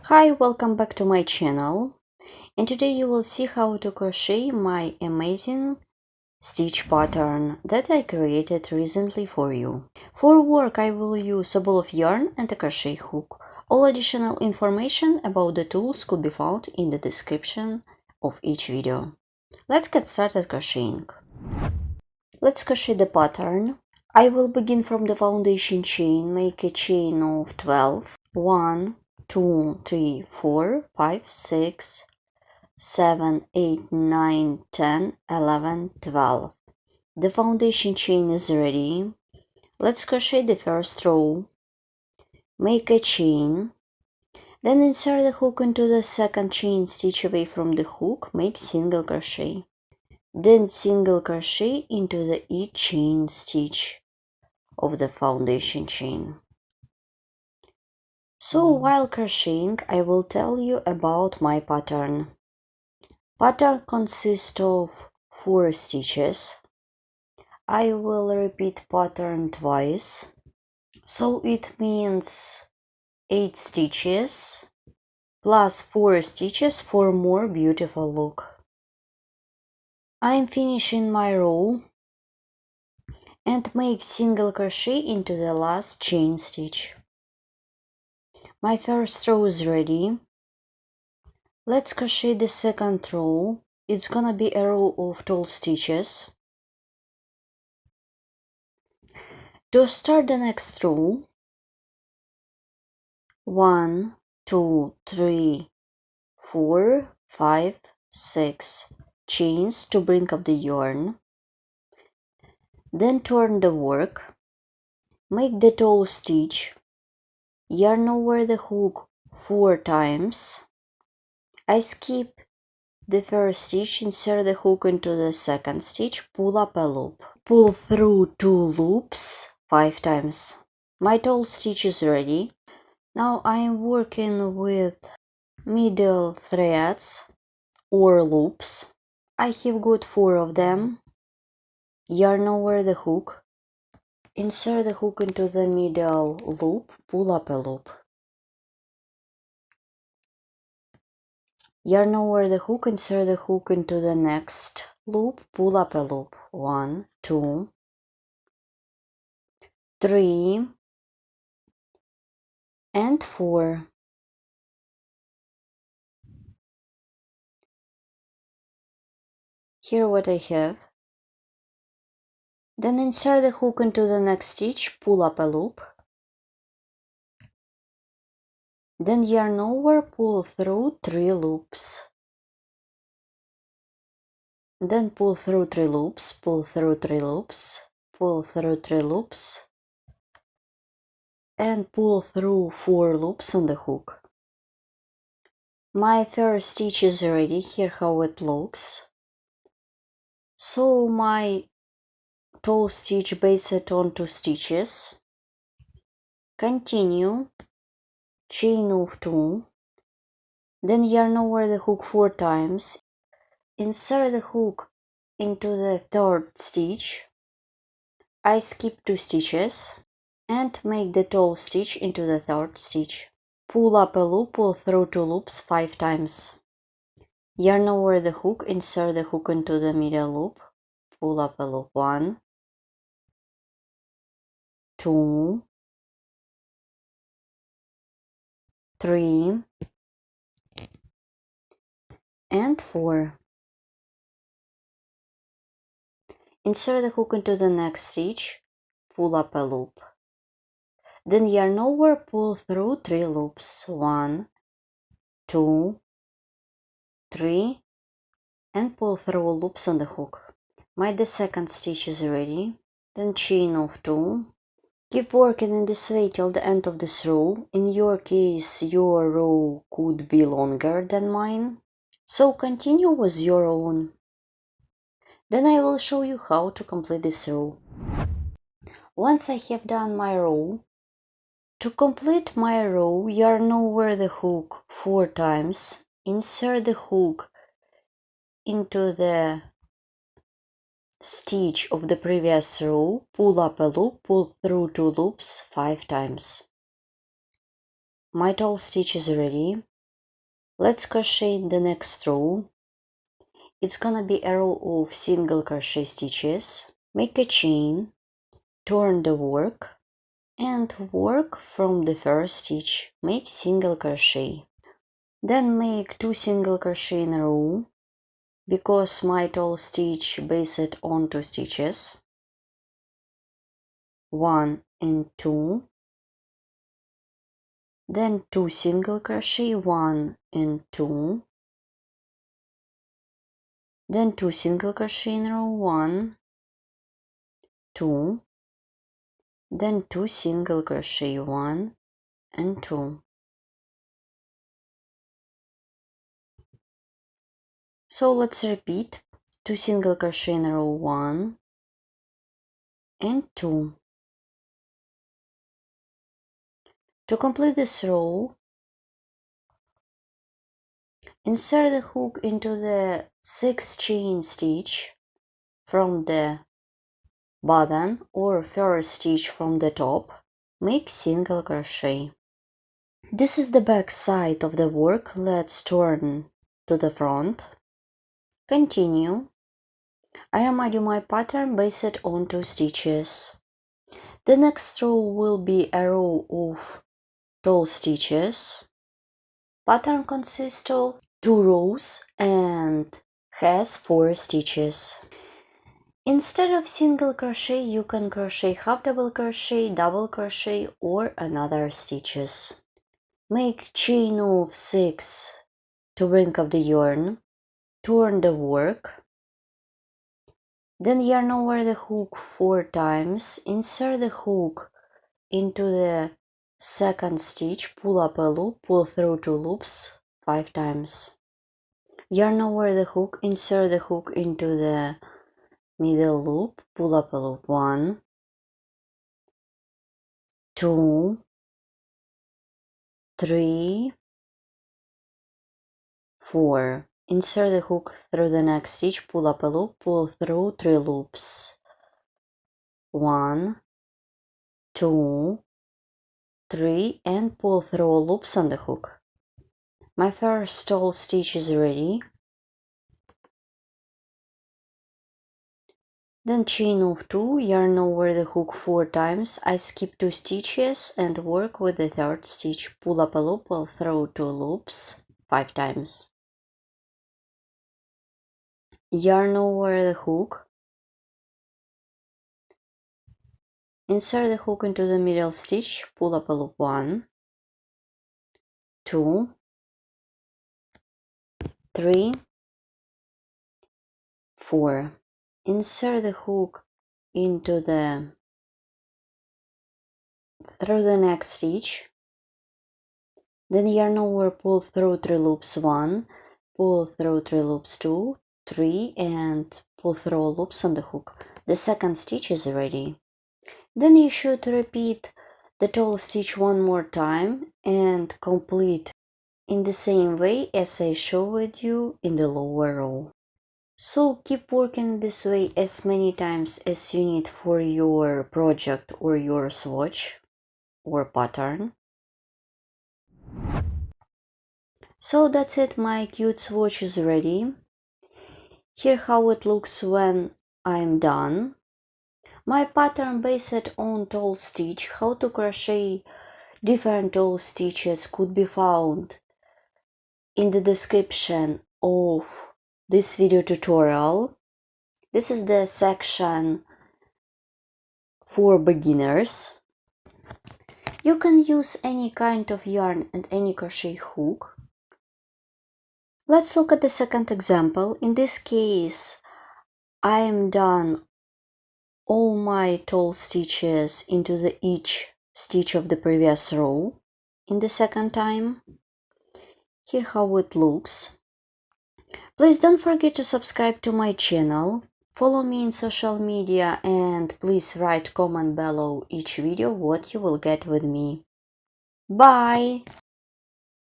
Hi, welcome back to my channel, and today you will see how to crochet my amazing stitch pattern that I created recently for you. For work I will use a ball of yarn and a crochet hook. All additional information about the tools could be found in the description of each video. Let's get started crocheting. Let's crochet the pattern. I will begin from the foundation chain, make a chain of 12. 1, 2, 3, 4, 5, 6, 7, 8, 9, 10, 11, 12. The foundation chain is ready. Let's crochet the first row. Make a chain. Then insert the hook into the second chain, stitch away from the hook, make single crochet. Then single crochet into the each chain stitch of the foundation chain. So while crocheting, I will tell you about my pattern. Pattern consists of 4 stitches. I will repeat pattern twice, so it means 8 stitches plus 4 stitches for more beautiful look. I'm finishing my row and make single crochet into the last chain stitch. My first row is ready. Let's crochet the second row. It's gonna be a row of 12 stitches. To start the next row, 1, 2, 3, 4, 5, 6 chains to bring up the yarn. Then turn the work. Make the toe stitch. Yarn over the hook 4 times. I skip the first stitch, insert the hook into the second stitch, pull up a loop. Pull through 2 loops 5 times. My toe stitch is ready. Now I am working with middle threads or loops. I have got 4 of them. Yarn over the hook. Insert the hook into the middle loop, pull up a loop. Yarn over the hook, insert the hook into the next loop, pull up a loop. 1, 2, 3, and 4. Here what I have. Then insert the hook into the next stitch, pull up a loop. Then yarn over, pull through 3 loops. Then pull through 3 loops, pull through 3 loops, pull through 3 loops, and pull through 4 loops on the hook. My first stitch is ready, here how it looks. So my toe stitch based on 2 stitches. Continue, chain of 2, then yarn over the hook 4 times, insert the hook into the third stitch. I skip 2 stitches and make the toe stitch into the third stitch. Pull up a loop, pull through 2 loops 5 times. Yarn over the hook, insert the hook into the middle loop, pull up a loop. 1, 2, 3, and 4. Insert the hook into the next stitch, pull up a loop. Then yarn over, pull through 3 loops. 1, 2, 3, and pull through loops on the hook. The second stitch is ready. Then chain of 2. Keep working in this way till the end of this row. In your case, your row could be longer than mine, so continue with your own. Then I will show you how to complete this row. Once I have done my row, to complete my row, yarn over the hook 4 times, insert the hook into the stitch of the previous row, pull up a loop, pull through 2 loops 5 times. My toe stitch is ready. Let's crochet in the next row. It's gonna be a row of single crochet stitches. Make a chain, turn the work, and work from the first stitch. Make single crochet. Then make 2 single crochet in a row, because my tall stitch based on 2 stitches. 1 and 2. Then 2 single crochet, 1 and 2. Then 2 single crochet in a row, 1, 2. Then 2 single crochet, 1 and 2. So let's repeat. 2 single crochet in a row, 1 and 2. To complete this row, insert the hook into the 6th chain stitch from the bottom or first stitch from the top. Make single crochet. This is the back side of the work. Let's turn to the front. Continue. I remind you my pattern based on 2 stitches. The next row will be a row of tall stitches. Pattern consists of 2 rows and has 4 stitches. Instead of single crochet, you can crochet half double crochet, double crochet, or another stitches. Make chain of 6 to bring up the yarn. Turn the work. Then yarn over the hook 4 times. Insert the hook into the 2nd stitch, pull up a loop, pull through 2 loops 5 times. Yarn over the hook, insert the hook into the middle loop, pull up a loop 1, 2, 3, 4. Insert the hook through the next stitch, pull up a loop, pull through 3 loops. 1, 2, 3, and pull through all loops on the hook. My first tall stitch is ready. Then chain of 2, yarn over the hook 4 times. I skip 2 stitches and work with the 3rd stitch. Pull up a loop, pull through 2 loops 5 times. Yarn over the hook. Insert the hook into the middle stitch, pull up a loop 1, 2, 3, 4. Insert the hook into the through the next stitch. Then yarn over, pull through 3 loops 1, pull through 3 loops 2, 3, and pull through all loops on the hook. The 2nd stitch is ready. Then you should repeat the tall stitch 1 more time and complete in the same way as I showed you in the lower row. So keep working this way as many times as you need for your project or your swatch or pattern. So that's it, my cute swatch is ready. Here how it looks when I'm done. My pattern based on tall stitch. How to crochet different tall stitches could be found in the description of this video tutorial. This is the section for beginners. You can use any kind of yarn and any crochet hook. Let's look at the second example. In this case, I am done all my tall stitches into the each stitch of the previous row in the second time. Here how it looks. Please don't forget to subscribe to my channel, follow me in social media, and please write comment below each video what you will get with me. Bye!